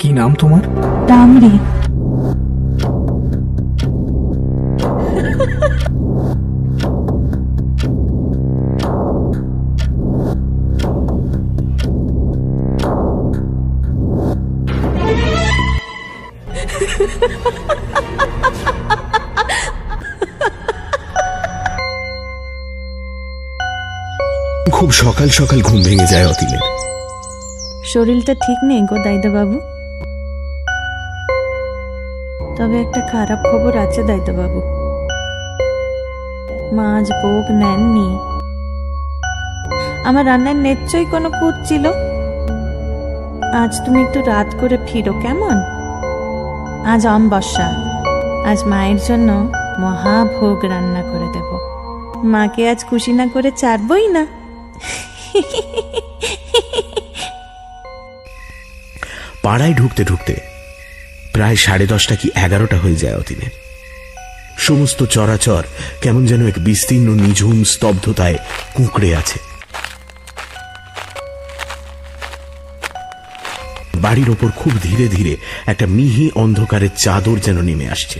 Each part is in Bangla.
কি নাম তোমার? ডামরি। খুব সকাল সকাল ঘুম ভেঙে যায় অতীনের। শরীরটা ঠিক নেই গো দাইদা বাবু, তবে একটা খারাপ খবর আছে দাইদা বাবু। মা আজ ভোগ নেননি। আমার রান্নার নিশ্চয়ই কোনো খুঁত ছিল। আজ তুমি একটু রাত করে ফিরো কেমন? আজ অমাবস্যা, আজ মায়ের জন্য মহাভোগ রান্না করে দেব। মাকে আজ খুশি না করে ছাড়বই না। পাড়ায় ঢুকতে ঢুকতে প্রায় 10:30 কি 11টা হয়ে যায় অতীনের। সমস্ত চরাচর কেমন যেন এক বিস্তীর্ণ নিঝুম স্তব্ধতায় কুঁকড়ে আছে। বাড়ির ওপর খুব ধীরে ধীরে একটা মিহি অন্ধকারের চাদর যেন নেমে আসছে।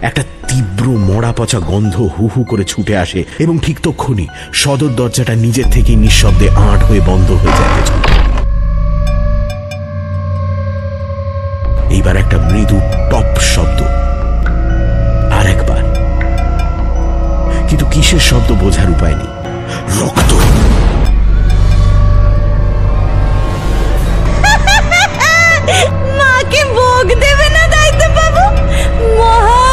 একটা তীব্র মরা পচা গন্ধ হু হু করে ছুটে আসে এবং ঠিক তক্ষুনি সদর দরজাটা নিজের থেকে নিঃশব্দে আঁট হয়ে বন্ধ হয়ে যায়। এইবার একটা মৃদু টপ শব্দ, আর একবার, কিন্তু কিসের শব্দ বোঝার উপায় নেই। রক্ত। মাকে ভোগ দেবে না দাইদা বাবু? মহা